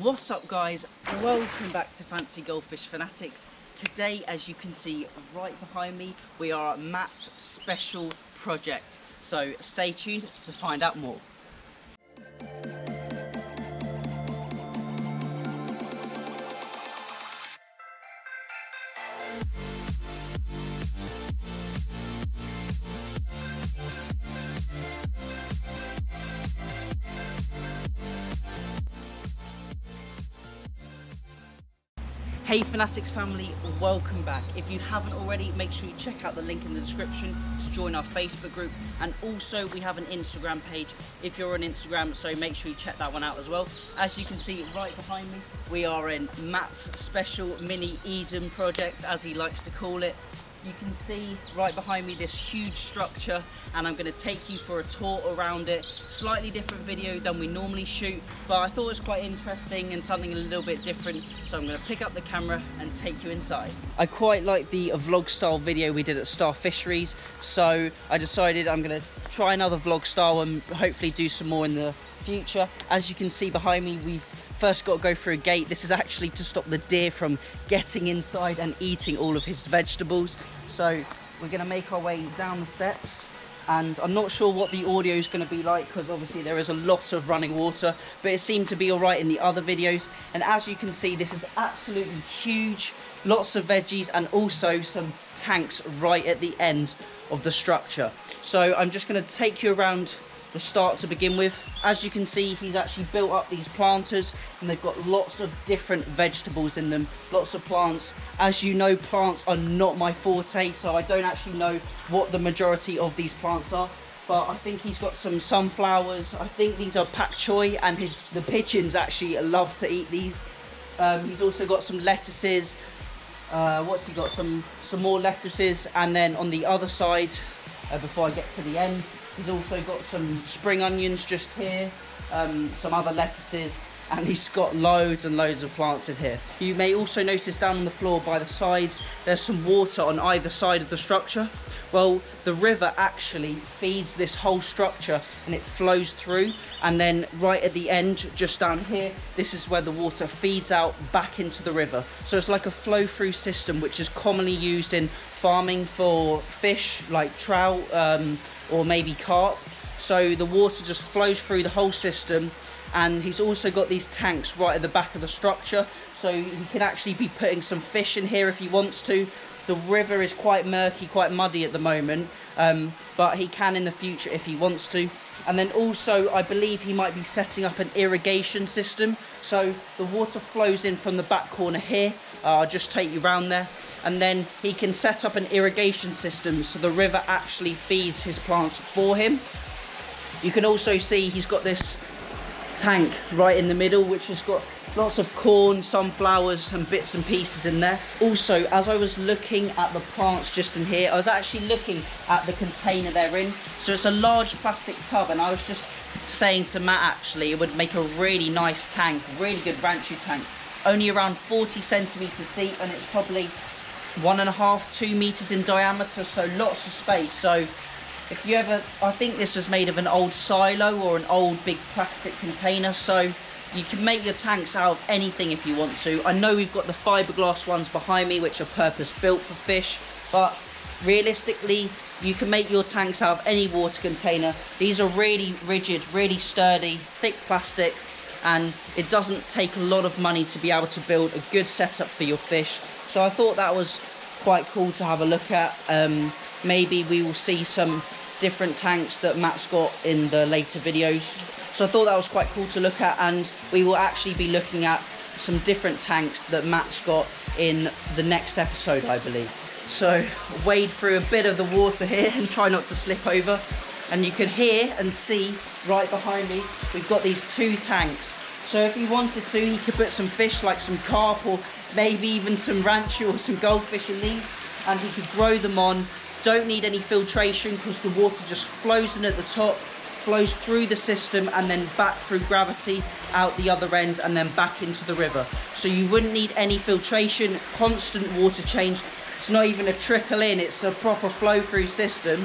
What's up guys, welcome back to Fancy Goldfish Fanatics. Today, as you can see right behind me, we are at Matt's special project, so stay tuned to find out more. Hey Fanatics family, welcome back. If you haven't already, make sure you check out the link in the description to join our Facebook group, and also we have an Instagram page if you're on Instagram, so make sure you check that one out as well. As you can see right behind me, we are in Matt's special mini Eden project, as he likes to call it. You can see right behind me this huge structure, and I'm going to take you for a tour around it. Slightly different video than we normally shoot, but I thought it was quite interesting and something a little bit different, so I'm going to pick up the camera and take you inside. I quite like the vlog style video we did at Star Fisheries, so I decided I'm going to try another vlog style and hopefully do some more in the future. As you can see behind me, we've first got to go through a gate. This is actually to stop the deer from getting inside and eating all of his vegetables. So we're going to make our way down the steps, and I'm not sure what the audio is going to be like because obviously there is a lot of running water, but it seemed to be all right in the other videos. And as you can see, this is absolutely huge, lots of veggies and also some tanks right at the end of the structure. So I'm just going to take you around the start to begin with. As you can see, he's actually built up these planters, and they've got lots of different vegetables in them, lots of plants. As you know, plants are not my forte, so I don't actually know what the majority of these plants are, but I think he's got some sunflowers. I think these are pak choi, and the pigeons actually love to eat these. He's also got some lettuces. What's he got? Some more lettuces, and then on the other side, before I get to the end, he's also got some spring onions just here, some other lettuces, and he's got loads and loads of plants in here. You may also notice down on the floor by the sides, there's some water on either side of the structure. Well, the river actually feeds this whole structure and it flows through, and then right at the end, just down here, this is where the water feeds out back into the river. So it's like a flow through system, which is commonly used in farming for fish like trout, or maybe carp. So the water just flows through the whole system, and he's also got these tanks right at the back of the structure, so he can actually be putting some fish in here if he wants to. The river is quite murky, quite muddy at the moment, but he can in the future if he wants to. And then also I believe he might be setting up an irrigation system, so the water flows in from the back corner here. I'll just take you around there, and then he can set up an irrigation system so the river actually feeds his plants for him. You can also see he's got this tank right in the middle, which has got lots of corn, sunflowers and bits and pieces in there. Also, as I was looking at the plants just in here, I was actually looking at the container they're in. So it's a large plastic tub, and I was just saying to Matt actually it would make a really nice tank, really good ranchu tank. Only around 40 centimeters deep, and it's probably 1.5 to 2 meters in diameter, so lots of space. So if you ever, I think this is made of an old silo or an old big plastic container, so you can make your tanks out of anything if you want to. I know we've got the fiberglass ones behind me which are purpose built for fish, but realistically you can make your tanks out of any water container. These are really rigid, really sturdy, thick plastic, and it doesn't take a lot of money to be able to build a good setup for your fish. So I thought that was quite cool to have a look at. Maybe we will see some different tanks that Matt's got in the later videos. So I thought that was quite cool to look at, and we will actually be looking at some different tanks that Matt's got in the next episode, I believe. So wade through a bit of the water here and try not to slip over. And you can hear and see right behind me, we've got these 2 tanks. So if he wanted to, he could put some fish like some carp or maybe even some ranchu or some goldfish in these, and he could grow them on. Don't need any filtration because the water just flows in at the top, flows through the system, and then back through gravity out the other end and then back into the river. So you wouldn't need any filtration, constant water change. It's not even a trickle in, it's a proper flow through system.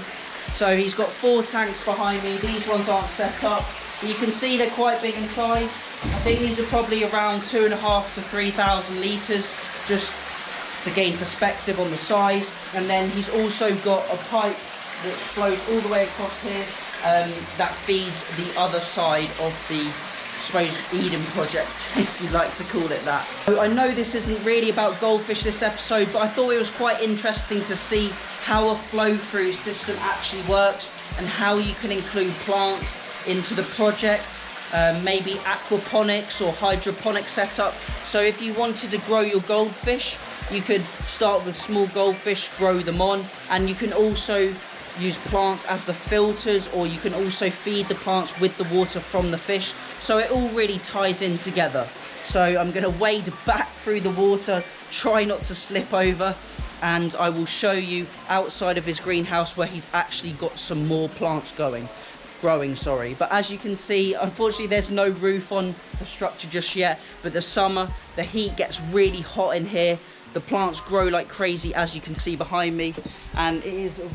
So he's got 4 tanks behind me. These ones aren't set up. You can see they're quite big in size. I think these are probably around 2,500 to 3,000 litres, just to gain perspective on the size. And then he's also got a pipe which flows all the way across here that feeds the other side of the, I suppose, Eden project, if you'd like to call it that. So I know this isn't really about goldfish this episode, but I thought it was quite interesting to see how a flow-through system actually works and how you can include plants into the project, maybe aquaponics or hydroponic setup. So if you wanted to grow your goldfish, you could start with small goldfish, grow them on, and you can also use plants as the filters, or you can also feed the plants with the water from the fish. So it all really ties in together. So I'm going to wade back through the water, try not to slip over, and I will show you outside of his greenhouse where he's actually got some more plants growing. But as you can see, unfortunately there's no roof on the structure just yet, but the summer the heat gets really hot in here. The plants grow like crazy, as you can see behind me, and it is a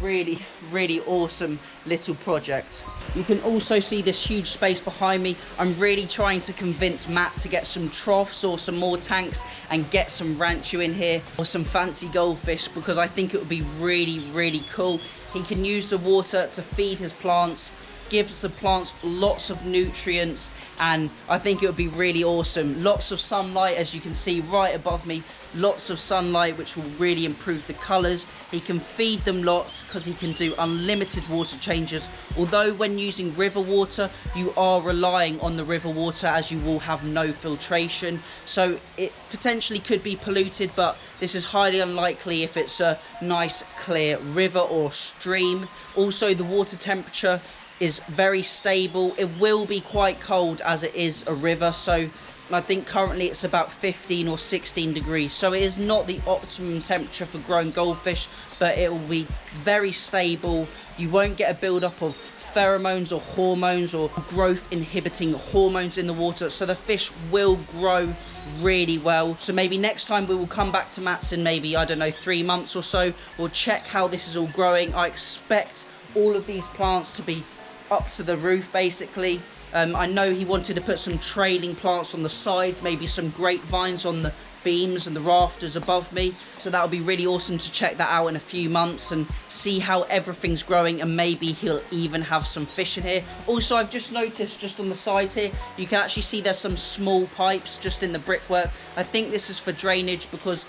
really awesome little project. You can also see this huge space behind me. I'm really trying to convince Matt to get some troughs or some more tanks and get some ranchu in here or some fancy goldfish, because I think it would be really cool. He can use the water to feed his plants, gives the plants lots of nutrients, and I think it would be really awesome. Lots of sunlight, as you can see right above me, lots of sunlight, which will really improve the colors. He can feed them lots because he can do unlimited water changes, although when using river water you are relying on the river water, as you will have no filtration, so it potentially could be polluted, but this is highly unlikely if it's a nice clear river or stream. Also, the water temperature is very stable. It will be quite cold as it is a river, so I think currently it's about 15 or 16 degrees, so it is not the optimum temperature for growing goldfish, but it will be very stable. You won't get a build-up of pheromones or hormones or growth inhibiting hormones in the water, so the fish will grow really well. So maybe next time we will come back to Matt's in maybe, I don't know, 3 months or so. We'll check how this is all growing. I expect all of these plants to be up to the roof basically. I know he wanted to put some trailing plants on the sides, maybe some grapevines on the beams and the rafters above me, so that would be really awesome to check that out in a few months and see how everything's growing, and maybe he'll even have some fish in here. Also, I've just noticed just on the sides here, you can actually see there's some small pipes just in the brickwork. I think this is for drainage, because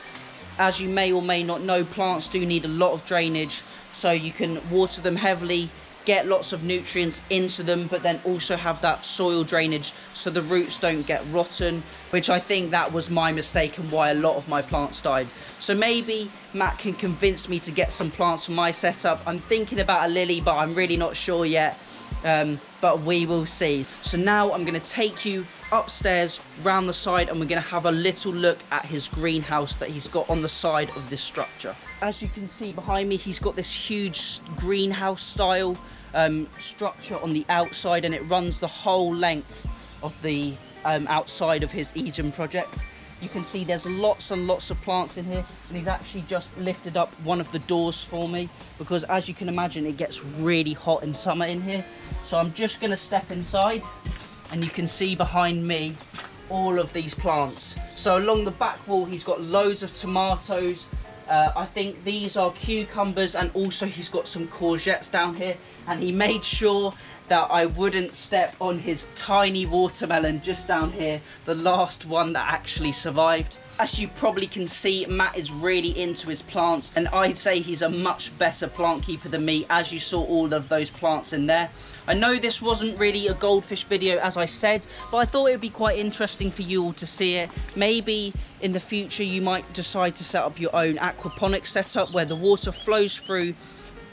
as you may or may not know, plants do need a lot of drainage, so you can water them heavily, get lots of nutrients into them, but then also have that soil drainage so the roots don't get rotten, which I think that was my mistake and why a lot of my plants died. So maybe Matt can convince me to get some plants for my setup. I'm thinking about a lily, but I'm really not sure yet, but we will see. So now I'm going to take you upstairs round the side, and we're going to have a little look at his greenhouse that he's got on the side of this structure. As you can see behind me, he's got this huge greenhouse style structure on the outside, and it runs the whole length of the outside of his Eden project. You can see there's lots and lots of plants in here, and he's actually just lifted up one of the doors for me, because as you can imagine, it gets really hot in summer in here. So I'm just going to step inside, and you can see behind me all of these plants. So along the back wall he's got loads of tomatoes, I think these are cucumbers, and also he's got some courgettes down here, and he made sure that I wouldn't step on his tiny watermelon just down here, the last one that actually survived. As you probably can see, Matt is really into his plants, and I'd say he's a much better plant keeper than me, as you saw all of those plants in there. I know this wasn't really a goldfish video, as I said, but I thought it would be quite interesting for you all to see it. Maybe in the future you might decide to set up your own aquaponics setup where the water flows through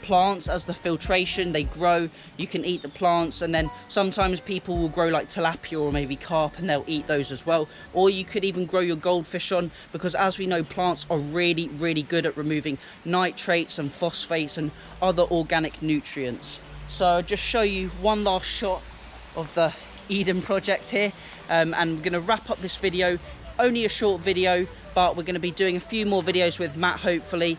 plants as the filtration, they grow, you can eat the plants, and then sometimes people will grow like tilapia or maybe carp and they'll eat those as well. Or you could even grow your goldfish on, because as we know, plants are really good at removing nitrates and phosphates and other organic nutrients. So I'll just show you one last shot of the Eden project here, and we're going to wrap up this video. Only a short video, but we're going to be doing a few more videos with Matt, hopefully.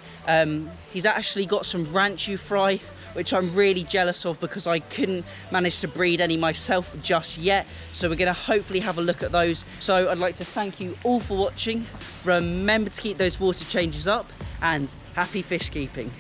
He's actually got some ranchu fry which I'm really jealous of because I couldn't manage to breed any myself just yet. So we're gonna hopefully have a look at those. So I'd like to thank you all for watching. Remember to keep those water changes up and happy fish keeping.